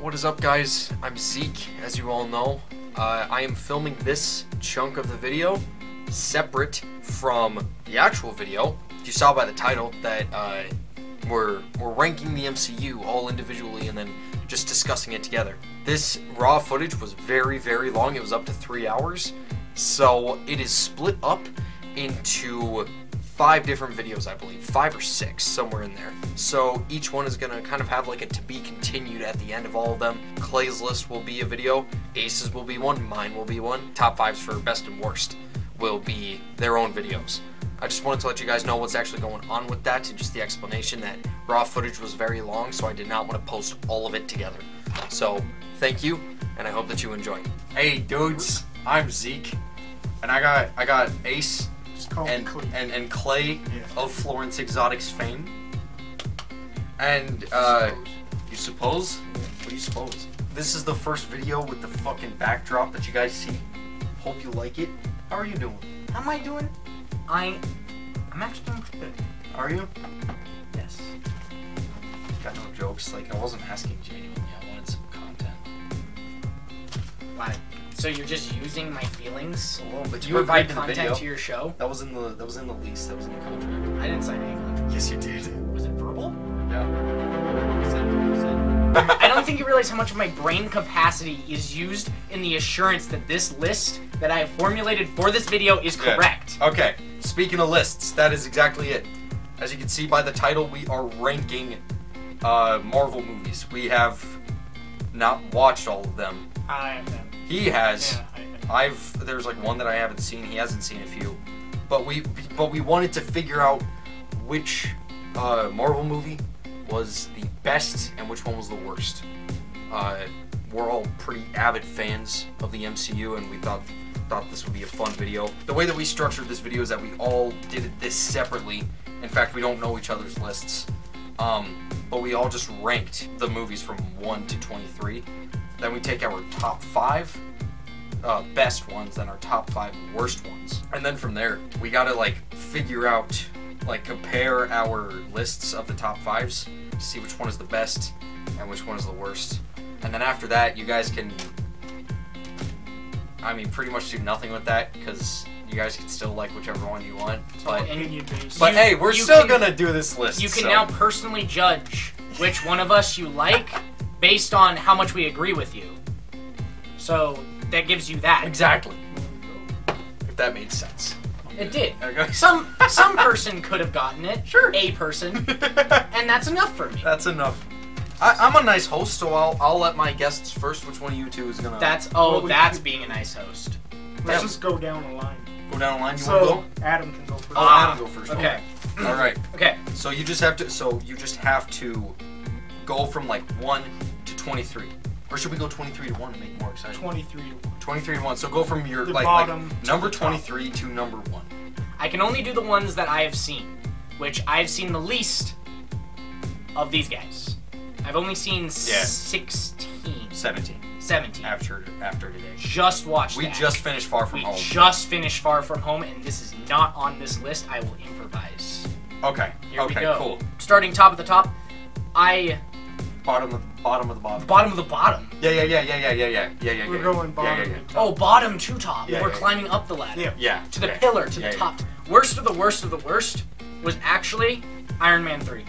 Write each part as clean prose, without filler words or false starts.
What is up, guys? I'm Zeke, as you all know. I am filming this chunk of the video separate from the actual video. You saw by the title that we're ranking the MCU all individually and then just discussing it together. This raw footage was very, very long. It was up to 3 hours. So it is split up into 5 different videos, I believe. 5 or 6, somewhere in there. So each one is gonna kind of have like a to be continued at the end of all of them. Clay's list will be a video, Ace's will be one, mine will be one. Top 5s for best and worst will be their own videos. I just wanted to let you guys know what's actually going on with that, and just the explanation that raw footage was very long, so I did not want to post all of it together. So thank you, and I hope that you enjoy. Hey dudes, I'm Zeke, and I got Ace and Clay of Florence Exotics fame. And you suppose? What do you suppose? This is the first video with the fucking backdrop that you guys see. Hope you like it. How are you doing? How am I doing? I'm actually doing pretty good. Are you? Yes. Got no jokes. Like, I wasn't asking genuinely. I wanted some content. Wow. So you're just using my feelings A little bit. to You provide agreed to the content video. to your show? That was in the lease. That was in the contract. I didn't sign any contract. Yes, you did. Was it verbal? Yeah. I don't think you realize how much of my brain capacity is used in the assurance that this list that I have formulated for this video is correct. Yeah. Okay. Speaking of lists, that is exactly it. As you can see by the title, we are ranking Marvel movies. We have not watched all of them. I have. He has. Yeah, There's like one that I haven't seen. He hasn't seen a few. But we wanted to figure out which Marvel movie was the best and which one was the worst. We're all pretty avid fans of the MCU, and we thought this would be a fun video. The way that we structured this video is that we all did this separately. In fact, we don't know each other's lists. But we all just ranked the movies from 1 to 23. Then we take our top 5 best ones, then our top 5 worst ones. And then from there, we gotta like figure out, like compare our lists of the top 5s to see which one is the best and which one is the worst. And then after that, you guys can, I mean, pretty much do nothing with that, because you guys can still like whichever one you want. But hey, we're still gonna do this list. You can now personally judge which one of us you like based on how much we agree with you. So that gives you that. Exactly. If that made sense. It did. Okay. Some person could have gotten it. Sure. A person. And that's enough for me. That's enough. I'm a nice host, so I'll let my guests first. Which one of you two is gonna? That's being a nice host. Let's just go down the line. Go down the line. You So want to go? Adam can go first. Oh, Adam go first. Okay. All right. Okay. So you just have to go from like 1 to 23, or should we go 23 to 1 to make it more exciting? 23 to 1. 23 to 1. So go from your The like bottom to number the top. 23 to number 1. I can only do the ones that I have seen, which I've seen the least of these guys. I've only seen 16. 17. After today. Just watched We that. just finished Far From We Home. just finished Far From Home, and this is not on this list. I will improvise. Okay. Here okay. we go. Cool. Starting top of the top, Bottom of the bottom. bottom of the bottom. Yeah. We're going bottom to top. Oh, bottom to top. Yeah, We're yeah. climbing up the ladder. Yeah. To the okay. pillar, to Yeah, the yeah. top. Worst of the worst of the worst was actually Iron Man 3.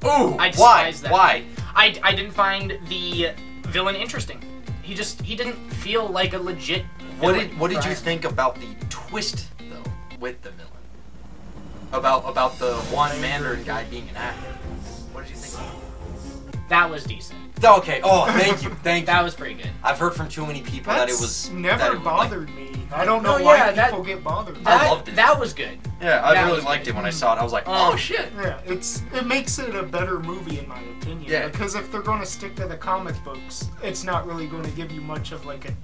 Ooh. I Why? despise that. Why? I didn't find the villain interesting. He didn't feel like a legit villain. What did you think about the twist though with the villain? About the one Mandarin guy being an actor. What did you think? That was decent. Okay. Oh, thank you. Thank you. That was pretty good. I've heard from too many people That's that it was never that it was, bothered me. I don't know No, why yeah, people get bothered. I loved it. That was good. Yeah, I that really was liked good. it when I saw it. I was like, oh shit. Yeah, it makes it a better movie in my opinion. Yeah. Because if they're going to stick to the comic books, it's not really going to give you much of like a,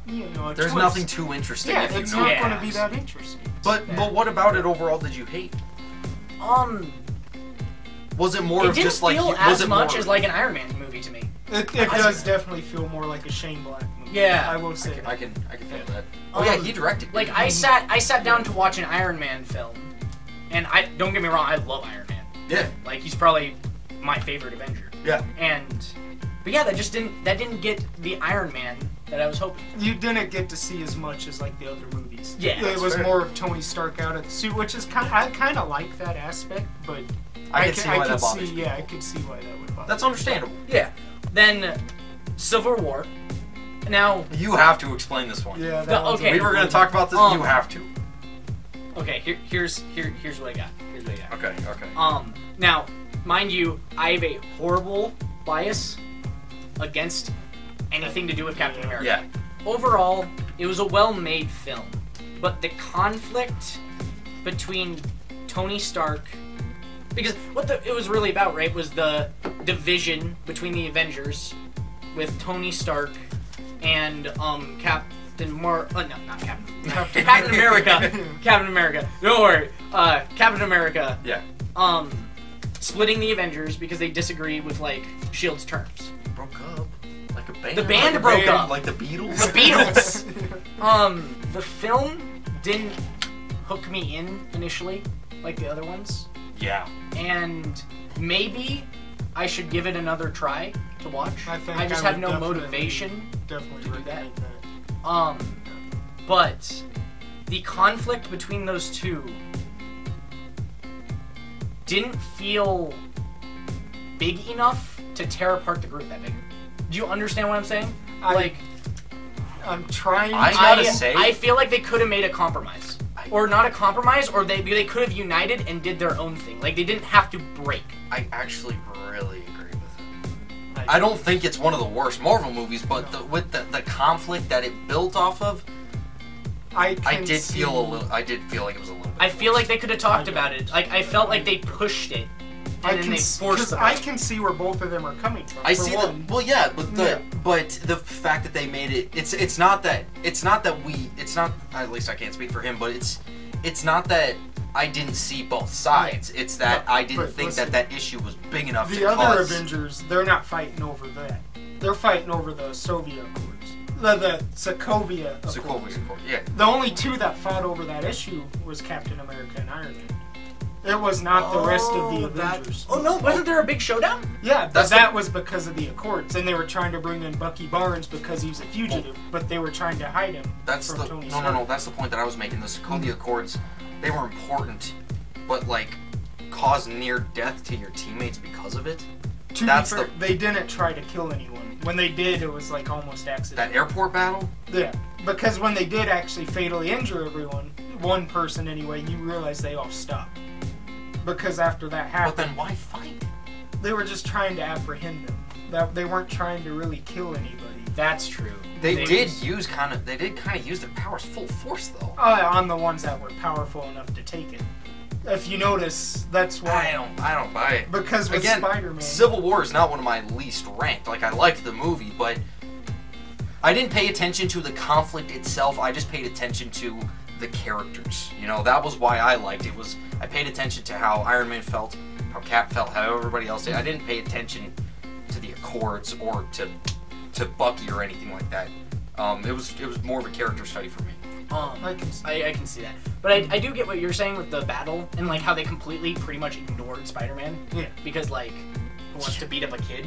a There's twist. nothing too interesting. Yeah, if you it's know. not going to be that interesting. But what about it overall? Did you hate? Was it more It of didn't just like feel was as it much more, as like an Iron Man movie to me. It does definitely feel more like a Shane Black movie. Yeah. I will say I that. can feel that. Oh yeah, he directed. Like I sat down to watch an Iron Man film, and don't get me wrong, I love Iron Man. Yeah. Like he's probably my favorite Avenger. Yeah. And But yeah, that didn't get the Iron Man that I was hoping. You didn't get to see as much as like the other movies. Yeah, it was more of Tony Stark out of the suit, which is I kind of like that aspect, but I could see why that would bother. That's understandable. Yeah. Then Civil War. Now you have to explain this one. Yeah. Okay. We were going to talk about this. You have to. Okay. Here's what I got. Okay. Now, mind you, I have a horrible bias against anything to do with Captain America. Yeah. Overall, it was a well-made film, but the conflict between Tony Stark, because what it was really about, right, was the division between the Avengers with Tony Stark and Captain America. Captain America. Don't worry. Captain America. Yeah. Splitting the Avengers because they disagree with like Shield's terms. Broke up like a band. The band broke up. Like the Beatles. The Beatles. The film didn't hook me in initially like the other ones. Yeah. And maybe I should give it another try to watch. I just have no motivation to do that. But the conflict between those two didn't feel big enough to tear apart the group that big. Do you understand what I'm saying? I'm trying. I feel like they could have made a compromise, or not a compromise, or they could have united and did their own thing. Like they didn't have to break. I actually really agree with it. I don't think it's one of the worst Marvel movies, but with the conflict that it built off of, I did feel like it was a little bit. I feel like they could have talked about it. Like I felt like they pushed it, and then they forced it. I can see where both of them are coming from. I see that. Well, yeah, but the fact that they made it, it's not that at least I can't speak for him, but it's not that I didn't see both sides. Yeah. It's that I didn't think that issue was big enough to cause. The other Avengers, they're not fighting over that. They're fighting over the Soviet Accords. The Sokovia Accords. Yeah. The only two that fought over that issue was Captain America and Iron Man. It was not the rest of the Avengers. Wasn't there a big showdown? Yeah, that was because of the Accords, and they were trying to bring in Bucky Barnes because he's a fugitive, but they were trying to hide him. From Tony Stark. No. That's the point that I was making. The Sokovia Accords, they were important, but like caused near death to your teammates because of it. They didn't try to kill anyone. When they did, it was like almost accidental. That airport battle? Yeah, because when they did actually fatally injure everyone, one person anyway, you realize they all stopped. Because after that happened... But then why fight? They were just trying to apprehend them. They weren't trying to really kill anybody. That's true. They did kind of use their powers full force though. On the ones that were powerful enough to take it. If you notice, that's why I don't buy it. Because with Spider-Man, Civil War is not one of my least ranked. Like I liked the movie, but I didn't pay attention to the conflict itself. I just paid attention to the characters. You know, that was why I liked it. I paid attention to how Iron Man felt, how Cap felt, how everybody else did. I didn't pay attention to the Accords or to Bucky or anything like that. It was more of a character study for me. I can see that. But I do get what you're saying with the battle and like how they completely pretty much ignored Spider-Man. Yeah. Because like who wants to beat up a kid?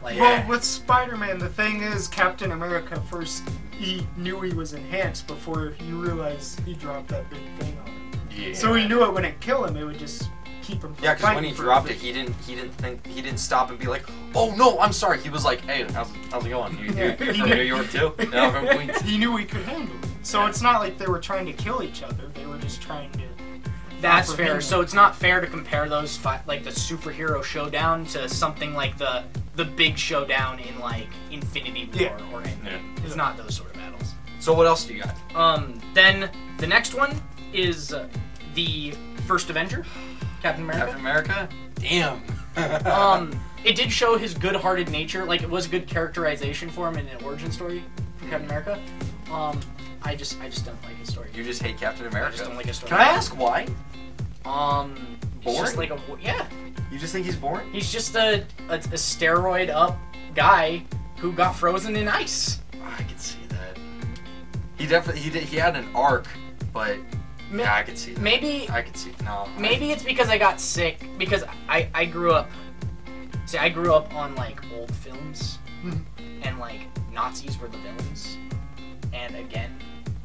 Like, well, with Spider-Man, the thing is Captain America first he knew he was enhanced before you realized he dropped that big thing on him. Yeah. So he knew it wouldn't kill him, it would just keep him from Yeah, because when he dropped it, he didn't stop and be like, "Oh no, I'm sorry." He was like, "Hey, how's it going? You from New York too?" No, from Queens. He knew he could handle it. So it's not like they were trying to kill each other. They were just trying to... That's fair. So it's not fair to compare those, like the superhero showdown to something like the big showdown in like Infinity War or anything. Yeah. It's not those sort of battles. So what else do you got? Then the next one is the first Avenger, Captain America. Captain America? Damn. It did show his good-hearted nature. Like it was a good characterization for him in an origin story for Captain America. I just don't like his story. You just hate Captain America? I just don't like his story. Can I ask why? Boring? Just like yeah. You just think he's boring? He's just a steroid up guy who got frozen in ice. I can see that. He had an arc, but yeah, I could see that. Maybe I could see no. Maybe it's because I got sick because I grew up See, I grew up on like old films, and like Nazis were the villains, and again,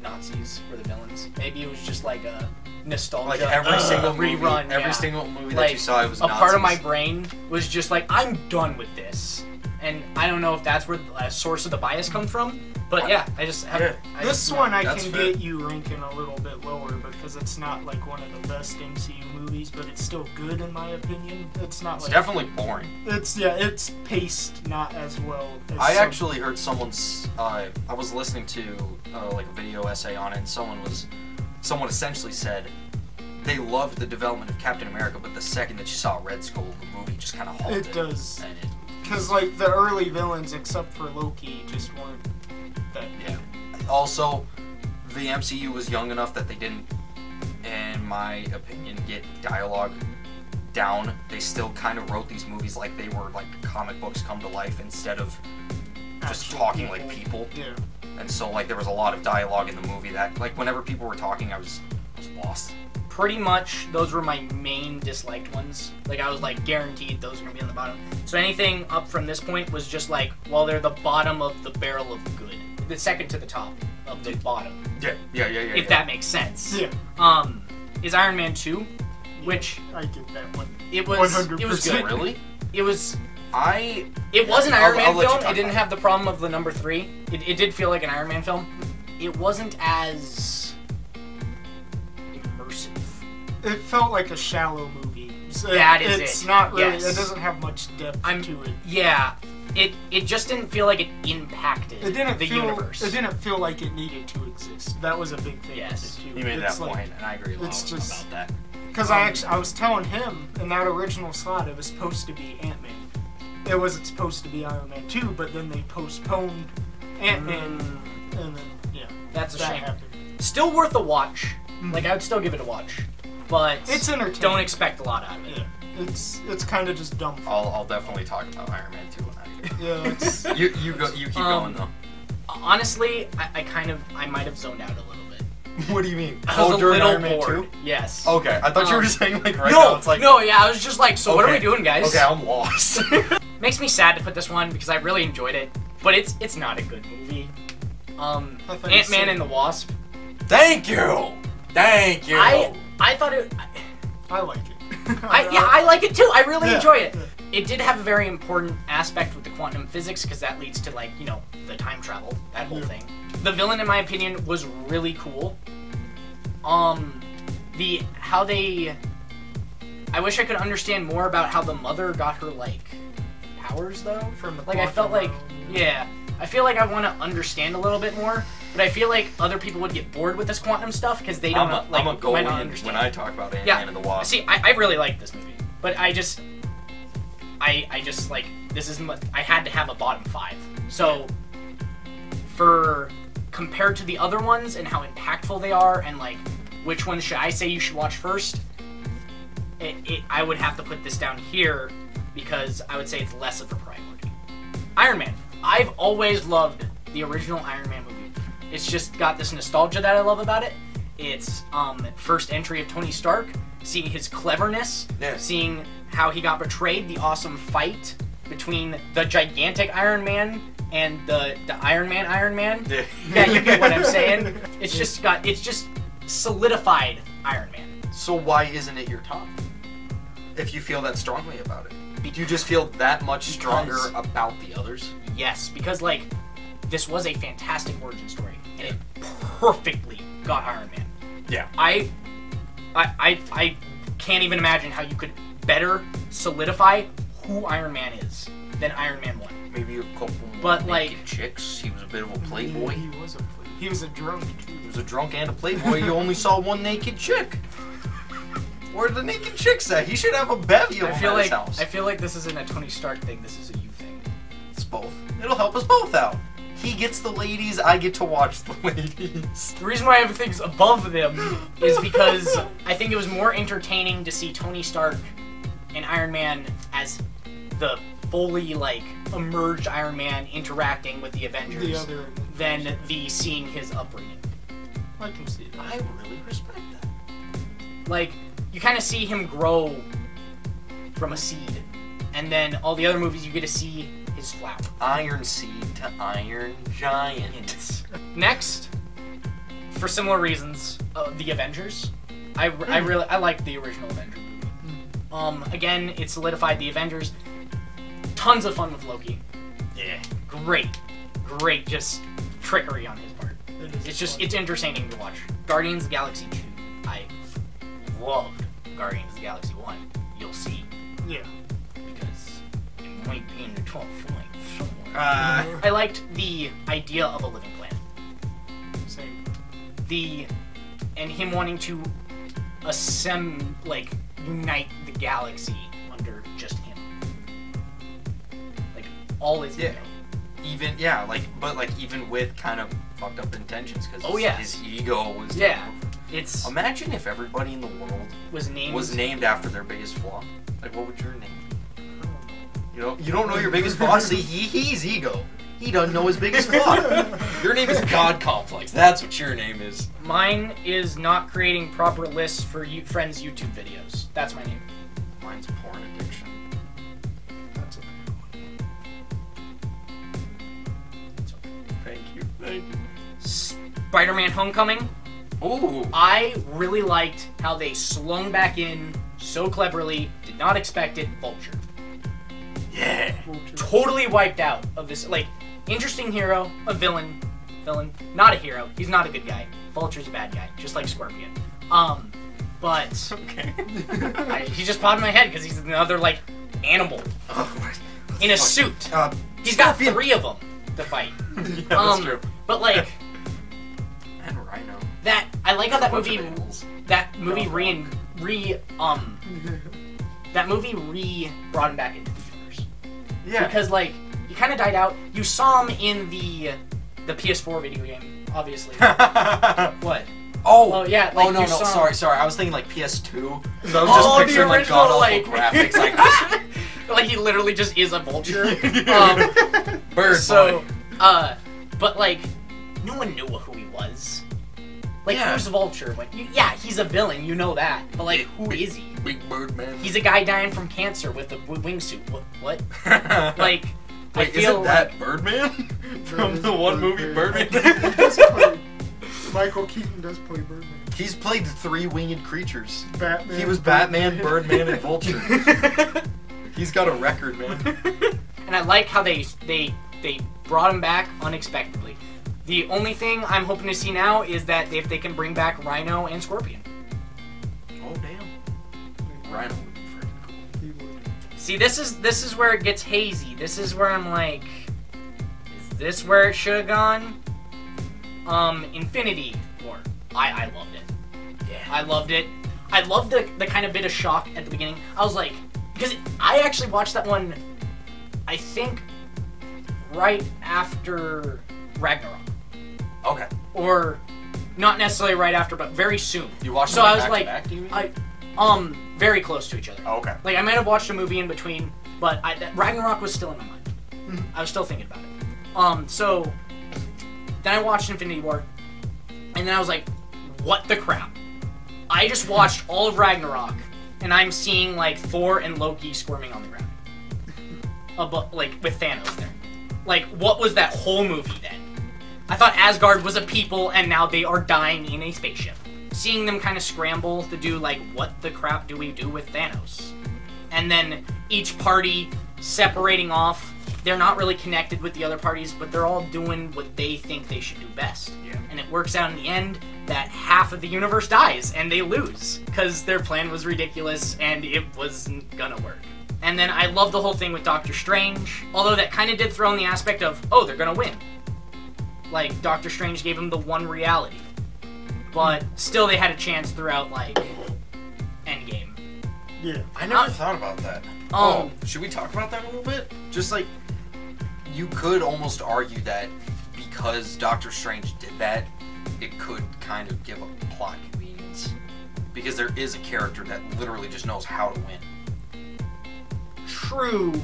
Nazis were the villains. Maybe it was just like a nostalgia. Like every single rerun, movie, every single movie that you saw, it was a Nazis. part of my brain was just like, I'm done with this, and I don't know if that's where the source of the bias comes from. But yeah, I just have. This one I can get you ranking a little bit lower because it's not like one of the best MCU movies, but it's still good in my opinion. It's not. It's like, definitely boring. It's paced not as well. As I actually heard someone's. I was listening to like a video essay on it, and someone essentially said they loved the development of Captain America, but the second that you saw Red Skull, the movie just kind of halted. It does. Because like the early villains, except for Loki, just weren't. Yeah. Also, the MCU was young enough that they didn't, in my opinion, get dialogue down. They still kind of wrote these movies like they were like comic books come to life instead of just talking like people. Yeah. And so like there was a lot of dialogue in the movie that like whenever people were talking, I was lost. Pretty much, those were my main disliked ones. Like, I was, like, guaranteed those were going to be on the bottom. So anything up from this point was just, like, well, they're the bottom of the barrel of good. The second to the top of the bottom. Yeah. If that makes sense. Yeah. Is Iron Man 2, which... I get that one. It was 100%. It was good. Really? It was... It was an Iron Man film. It didn't about have the problem of the number 3. It did feel like an Iron Man film. It wasn't as... immersive. It felt like a shallow movie. So it's not really. Yes. It doesn't have much depth to it. Yeah, it just didn't feel like it impacted the universe. It didn't feel like it needed to exist. That was a big thing. Yes, with it too. You made it's that like, point, and I agree about that. Because I was telling him in that original slot it was supposed to be Ant-Man. It wasn't supposed to be Iron Man 2, but then they postponed Ant-Man, and then that's a that shame. happened. Still worth a watch. Like, I would still give it a watch. But it's entertaining. Don't expect a lot out of it. Yeah. It's kind of just dumb. I'll definitely talk about Iron Man 2 when I Yeah, it's... you keep going though. Honestly, I might have zoned out a little bit. What do you mean? I was a during little Iron Man bored. 2? Yes. Okay, I thought you were just saying like now it's like I was just like, so what are we doing, guys? Okay, I'm lost. Makes me sad to put this one because I really enjoyed it, but it's not a good movie. Ant-Man and the Wasp. Thank you. I thought it. I like it. I like it too. I really enjoy it. It did have a very important aspect with the quantum physics because that leads to like the time travel, that whole thing. The villain, in my opinion, was really cool. I wish I could understand more about how the mother got her like powers though. From the I felt like I feel like I want to understand a little bit more. But I feel like other people would get bored with this quantum stuff because they don't I'm a go might not in understand. when I talk about Ant-Man and the Wasp. See, I really like this movie, but I just like I had to have a bottom 5. So for compared to the other ones and how impactful they are and like which one should I say you should watch first, I would have to put this down here because I would say it's less of a priority. Iron Man. I've always loved the original Iron Man movie. It's just got this nostalgia that I love about it. It's first entry of Tony Stark, seeing his cleverness, seeing how he got betrayed, the awesome fight between the gigantic Iron Man and the Iron Man. Yeah, you get what I'm saying. It's just solidified Iron Man. So why isn't it your top? If you feel that strongly about it, do you just feel that much stronger about the others? Yes, because like this was a fantastic origin story, and it perfectly got Iron Man. Yeah. I can't even imagine how you could better solidify who Iron Man is than Iron Man 1. Maybe a couple but naked chicks. He was a bit of a playboy. He was a drunk too. He was a drunk and a playboy. You only saw one naked chick. Where are the naked chicks at? He should have a bevy of them at his house. I feel like this isn't a Tony Stark thing. This is a you thing. It's both. It'll help us both out. He gets the ladies, I get to watch the ladies. The reason why everything's above them is because I think it was more entertaining to see Tony Stark and Iron Man as the fully, like, emerged Iron Man interacting with the Avengers than the seeing his upbringing. I can see that. I really respect that. Like, you kind of see him grow from a seed. And then all the other movies, you get to see his flower. Iron Seed to Iron Giant. Next, for similar reasons, the Avengers. I like the original Avengers movie. Again, it solidified the Avengers. Tons of fun with Loki. Yeah. Great, just trickery on his part. It's entertaining to watch. Guardians of the Galaxy 2. I loved Guardians of the Galaxy 1. You'll see. Yeah. Because it might be in the top 5 somewhere. I liked the idea of a living planet. Same. And him wanting to unite the galaxy under just him. Like, all his ego. Even with kind of fucked up intentions, because his ego was. Yeah. Imagine if everybody in the world was named after their biggest flaw. Like, what would your name be? You don't know your biggest flaw. See, he's ego. He doesn't know his biggest flaw. Your name is God Complex. That's what your name is. Mine is not creating proper lists for friends' YouTube videos. That's my name. Mine's porn addiction. That's a bad one. Thank you. Spiderman Homecoming. Ooh. I really liked how they slung back in so cleverly. Did not expect it. Vulture. Yeah. Vulture. Totally wiped out of this. Interesting hero, a villain, not a hero. He's not a good guy. Vulture's a bad guy, just like Scorpion. But okay. He just popped in my head because he's another animal in a suit. He's got 3 of them to fight. Yeah, that's true. But and Rhino. I like how that movie brought him back into the universe. Yeah. Because he kind of died out. You saw him in the PS4 video game, obviously. What? Oh yeah. No. Sorry. I was thinking PS2. So I was just picturing the original, god-awful graphics. He literally just is a vulture. Bird. So, but no one knew who he was. Who's Vulture? He's a villain. You know that. But who is he? Big Bird Man. He's a guy dying from cancer with a wingsuit. What? Wait, isn't that Birdman? From the one movie Birdman? Michael Keaton does play Birdman. He's played 3 winged creatures. Batman. He was Batman, Birdman, and Vulture. He's got a record, man. And I like how they brought him back unexpectedly. The only thing I'm hoping to see now is that if they can bring back Rhino and Scorpion. Oh damn. Rhino would be freaking cool. He would. See, this is where it gets hazy. This is where I'm like, is this where it should have gone? Infinity War. I loved it. Yeah. I loved it. I loved the kind of bit of shock at the beginning. I was like, because I actually watched that one, I think, right after Ragnarok. Okay. Or not necessarily right after, but very soon. You watched so them I was back like, to back, do you mean? Very close to each other. Oh, okay. I might have watched a movie in between, but Ragnarok was still in my mind. I was still thinking about it. So then I watched Infinity War, and then I was like, what the crap? I just watched all of Ragnarok, and I'm seeing Thor and Loki squirming on the ground, with Thanos there. What was that whole movie then? I thought Asgard was a people, and now they are dying in a spaceship. Seeing them kind of scramble to do, what the crap do we do with Thanos? And then each party separating off. They're not really connected with the other parties, but they're all doing what they think they should do best. Yeah. And it works out in the end that half of the universe dies, and they lose, because their plan was ridiculous, and it wasn't gonna work. And then I love the whole thing with Doctor Strange, although that kind of did throw in the aspect of, oh, they're gonna win. Doctor Strange gave them the one reality. But still they had a chance throughout, Endgame. Yeah. I never thought about that. Should we talk about that a little bit? Just you could almost argue that because Doctor Strange did that, it could kind of give a plot convenience. Because there is a character that literally just knows how to win. True.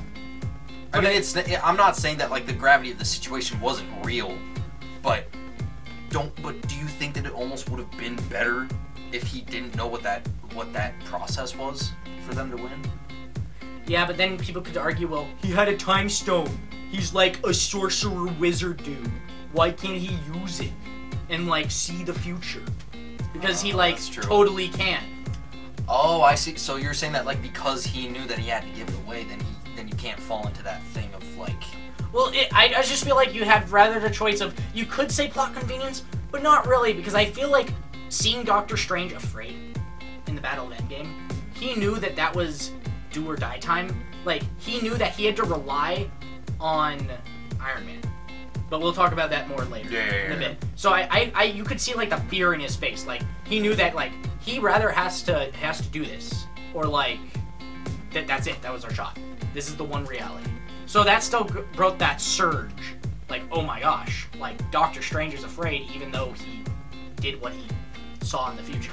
I mean, I'm not saying that the gravity of the situation wasn't real, but do you think that it almost would have been better if he didn't know what that process was for them to win? Yeah, but then people could argue, well, he had a time stone. He's like a sorcerer wizard dude. Why can't he use it and like see the future? Because he like totally can. Oh, I see. So you're saying that like because he knew that he had to give it away, then you can't fall into that thing of like. Well, I just feel like you have rather the choice of you could say plot convenience, but not really, because I feel like seeing Doctor Strange afraid in the Battle of Endgame, he knew that that was do or die time. Like he knew that he had to rely on Iron Man. But we'll talk about that more later in a bit. So you could see like the fear in his face. Like he knew that like he rather has to do this, or like that's it. That was our shot. This is the one reality. So that still brought that surge. Like oh my gosh, like Doctor Strange is afraid even though he did what he saw in the future.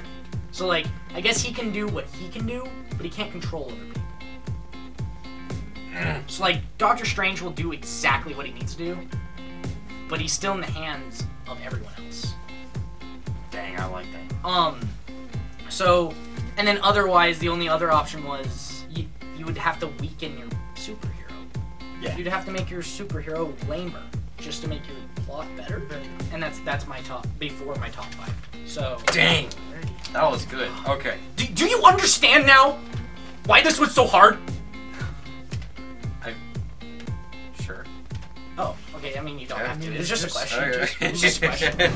So like I guess he can do what he can do, but he can't control other people. So like Doctor Strange will do exactly what he needs to do, but he's still in the hands of everyone else. Dang, I like that. So, and then otherwise, the only other option was you would have to weaken your superhero. Yeah. You'd have to make your superhero lamer just to make your plot better. And that's my top, before my top 5. So. Dang. That was good. Okay. Do you understand now why this was so hard? Sure. Oh, okay. I mean, you don't have to. It's just a question. Okay. It's just a question.